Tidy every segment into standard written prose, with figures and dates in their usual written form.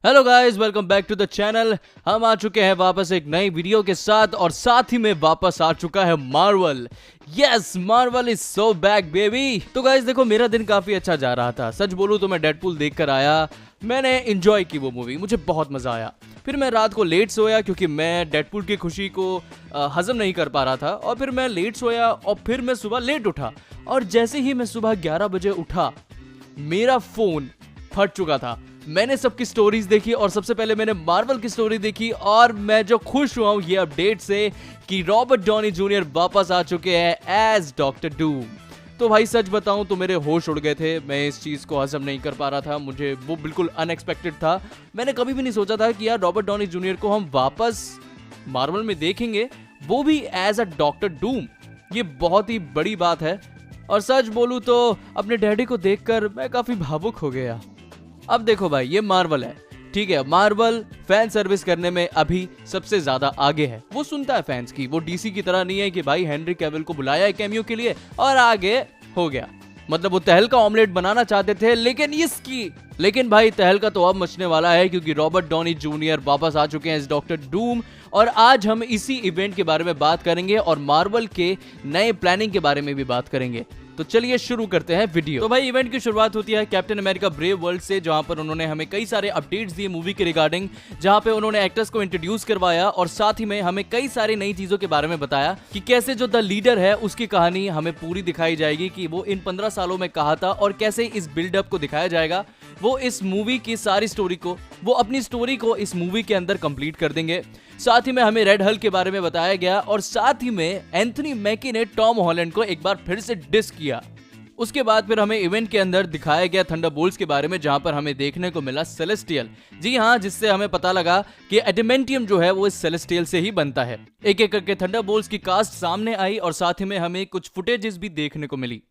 Hello guys, welcome back to the channel. हम आ चुके हैं वापस एक नई वीडियो के साथ और साथ ही में वापस आ चुका है Marvel. Yes, Marvel is so back baby. तो गाइस देखो, मेरा दिन काफी अच्छा जा रहा था। सच बोलूं तो मैं डेडपूल देख कर आया, मैंने एंजॉय की वो मूवी, मुझे बहुत मजा आया। फिर मैं रात को लेट सोया क्योंकि मैं डेडपूल की खुशी को हजम नहीं कर पा रहा था। और फिर मैं लेट सोया और फिर मैं सुबह लेट उठा। और जैसे ही मैं सुबह 11 बजे उठा, मेरा फोन फट चुका था। मैंने सबकी स्टोरीज देखी और सबसे पहले मैंने मार्वल की स्टोरी देखी और मैं जो खुश हुआ हूं ये अपडेट से कि रॉबर्ट डॉनी जूनियर वापस आ चुके हैं एज डॉक्टर डूम। तो भाई सच बताऊं तो मेरे होश उड़ गए थे। मैं इस चीज को हजम नहीं कर पा रहा था, मुझे वो बिल्कुल अनएक्सपेक्टेड था। मैंने कभी भी नहीं सोचा था कि यार रॉबर्ट डॉनी जूनियर को हम वापस मार्वल में देखेंगे, वो भी एज अ डॉक्टर डूम। ये बहुत ही बड़ी बात है और सच बोलूं तो अपने डैडी को देखकर मैं काफी भावुक हो गया। अब देखो भाई, ये मार्वल है, ठीक है। मार्वल फैन सर्विस करने में अभी सबसे ज्यादा आगे है। वो सुनता है फैंस की। वो डीसी की तरह नहीं है कि भाई हेनरी कैविल को बुलाया है कैमियो के लिए और आगे हो गया। मतलब वो तहलका ऑमलेट बनाना चाहते थे लेकिन भाई तहलका तो अब मचने वाला है क्योंकि रॉबर्ट डॉनी जूनियर वापस आ चुके हैं एज डॉक्टर डूम। और आज हम इसी इवेंट के बारे में बात करेंगे और मार्वल के नए प्लानिंग के बारे में भी बात करेंगे। तो चलिए शुरू करते हैं वीडियो। तो भाई इवेंट की शुरुआत होती है कैप्टन अमेरिका ब्रेव वर्ल्ड से, जहां पर उन्होंने हमें कई सारे अपडेट्स दिए मूवी के रिगार्डिंग, जहां पे उन्होंने एक्टर्स को इंट्रोड्यूस करवाया और साथ ही में हमें कई सारी नई चीजों के बारे में बताया कि कैसे जो द लीडर है उसकी कहानी हमें पूरी दिखाई जाएगी कि वो इन 15 सालों में कहा था और कैसे इस बिल्डअप को दिखाया जाएगा। वो इस मूवी की सारी स्टोरी को, वो अपनी स्टोरी को इस मूवी के अंदर कंप्लीट कर देंगे। साथ ही में हमें रेड हल्क के बारे में बताया गया और साथ ही में एंथनी मैकी ने टॉम हॉलैंड को एक बार फिर से डिस किया। उसके बाद फिर हमें इवेंट के अंदर दिखाया गया थंडरबोल्ट्स के बारे में, जहां पर हमें देखने को मिला सेलेस्टियल। जी हां, जिससे हमें पता लगा कि एडेमेंटियम जो है वो इस सेलेस्टियल से ही बनता है। एक एक करके थंडरबोल्ट्स की कास्ट सामने आई और साथ ही में हमें कुछ फुटेजेस भी देखने को मिली।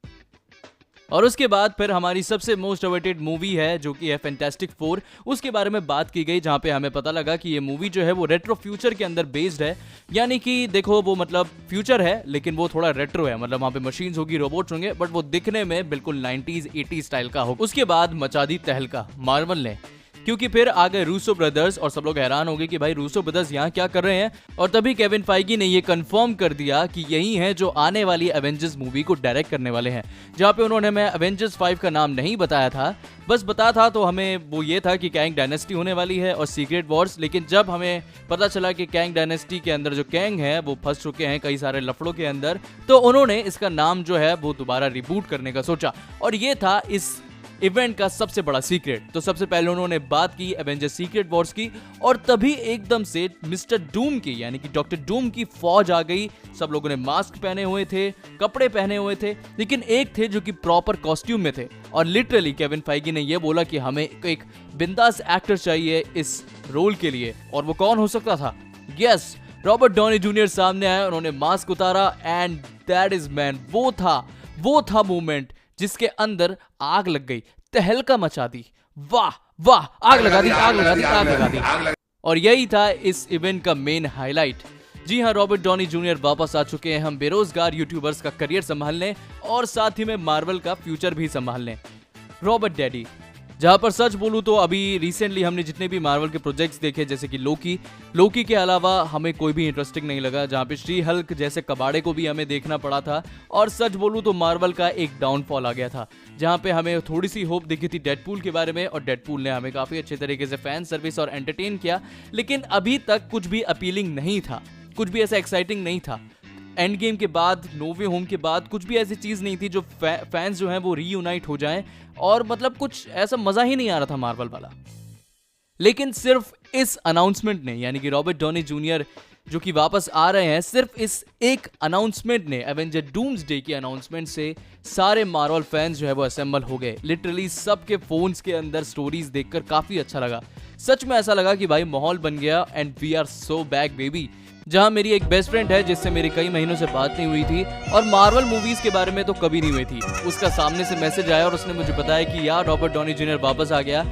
और उसके बाद फिर हमारी सबसे मोस्ट अवेटेड मूवी है जो कि है फैंटास्टिक फोर, उसके बारे में बात की गई, जहां पे हमें पता लगा कि ये मूवी जो है वो रेट्रो फ्यूचर के अंदर बेस्ड है। यानी कि देखो, वो मतलब फ्यूचर है लेकिन वो थोड़ा रेट्रो है, मतलब वहां पे मशीन्स होगी, रोबोट्स होंगे, बट वो दिखने में बिल्कुल 90s 80s स्टाइल का हो। उसके बाद मचा दी तहलका मार्वल ने, क्योंकि फिर आ गए रूसो ब्रदर्स और सब लोग हैरान हो गए कि भाई रूसो ब्रदर्स यहाँ क्या कर रहे हैं। और तभी केविन फाइगी ने ये कंफर्म कर दिया कि यही है जो आने वाली एवेंजर्स मूवी को डायरेक्ट करने वाले हैं। जहाँ पे उन्होंने हमें एवेंजर्स 5 का नाम नहीं बताया था, बस बताया था तो हमें वो ये था कि कैंग डायनेस्टी होने वाली है और सीक्रेट वॉर्स। लेकिन जब हमें पता चला कि कैंग डायनेस्टी के अंदर जो कैंग है वो फंस चुके हैं कई सारे लफड़ों के अंदर, तो उन्होंने इसका नाम जो है वो दोबारा रिबूट करने का सोचा। और ये था इस इवेंट का सबसे बड़ा सीक्रेट। तो सबसे पहले उन्होंने बात की एवेंजर सीक्रेट वॉर्स की और तभी एकदम से मिस्टर डूम की, यानी कि डॉक्टर डूम की फौज आ गई। सब लोगों ने मास्क पहने हुए थे, कपड़े पहने हुए थे, लेकिन एक थे जो कि प्रॉपर कॉस्ट्यूम में थे। और लिटरली केविन फाइगी ने यह बोला कि हमें एक बिंदास एक्टर चाहिए इस रोल के लिए। और वो कौन हो सकता था? यस, रॉबर्ट डॉनी जूनियर सामने आया, उन्होंने मास्क उतारा एंड दैट इज मैन, वो था मूवमेंट जिसके अंदर आग लग गई, तहलका मचा दी। वाह वाह, आग लगा दी। और यही था इस इवेंट का मेन हाईलाइट। जी हां, रॉबर्ट डॉनी जूनियर वापस आ चुके हैं हम बेरोजगार यूट्यूबर्स का करियर संभालने और साथ ही में मार्वल का फ्यूचर भी संभालने। रॉबर्ट डैडी, जहां पर सच बोलूं तो अभी रिसेंटली हमने जितने भी मार्वल के प्रोजेक्ट्स देखे, जैसे कि लोकी के अलावा हमें कोई भी इंटरेस्टिंग नहीं लगा। जहां पे श्री हल्क जैसे कबाड़े को भी हमें देखना पड़ा था। और सच बोलूं तो मार्वल का एक डाउनफॉल आ गया था, जहां पे हमें थोड़ी सी होप दिखी थी डेडपूल के बारे में, और डेडपूल ने हमें काफी अच्छे तरीके से फैन सर्विस और एंटरटेन किया। लेकिन अभी तक कुछ भी अपीलिंग नहीं था, कुछ भी ऐसा एक्साइटिंग नहीं था। एंड गेम के बाद, नो वे होम के बाद कुछ भी ऐसी चीज नहीं थी जो फैंस जो हैं वो रीयूनाइट हो जाएं। और मतलब कुछ ऐसा मजा ही नहीं आ रहा था मार्वल वाला। लेकिन सिर्फ इस अनाउंसमेंट ने, यानी कि रॉबर्ट डॉनी जूनियर जो कि वापस आ रहे हैं, सिर्फ इस एक अनाउंसमेंट ने, एवेंजर डूम्सडे की अनाउंसमेंट से सारे मार्वल फैंस जो है वो असेंबल हो गए। लिटरली सबके फोन्स के अंदर स्टोरीज देखकर काफी अच्छा लगा। सच में ऐसा लगा कि भाई माहौल बन गया and we are so back baby. जहां मेरी एक बेस्ट फ्रेंड है जिससे मेरी कई महीनों से बात नहीं हुई थी और मार्वल मूवीज के बारे में तो कभी नहीं हुई थी, उसका सामने से मैसेज आया और उसने मुझे बताया कि यार रॉबर्ट डॉनी जूनियर वापस आ गया।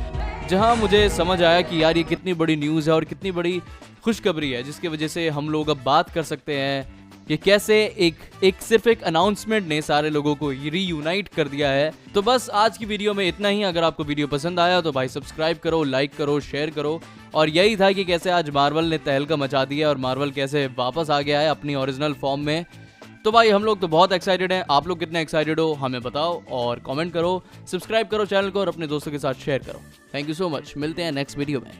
जहां मुझे समझ आया कि यार ये कितनी बड़ी न्यूज़ है और कितनी बड़ी खुशखबरी है, जिसकी वजह से हम लोग अब बात कर सकते हैं कि कैसे एक सिर्फ एक अनाउंसमेंट ने सारे लोगों को रीयूनाइट कर दिया है। तो बस आज की वीडियो में इतना ही। अगर आपको वीडियो पसंद आया तो भाई सब्सक्राइब करो, लाइक करो, शेयर करो। और यही था कि कैसे आज मार्वल ने तहलका मचा दिया और मार्वल कैसे वापस आ गया है अपनी ओरिजिनल फॉर्म में। तो भाई हम लोग तो बहुत एक्साइटेड हैं। आप लोग कितने एक्साइटेड हो हमें बताओ और कमेंट करो, सब्सक्राइब करो चैनल को और अपने दोस्तों के साथ शेयर करो। थैंक यू सो मच, मिलते हैं नेक्स्ट वीडियो में।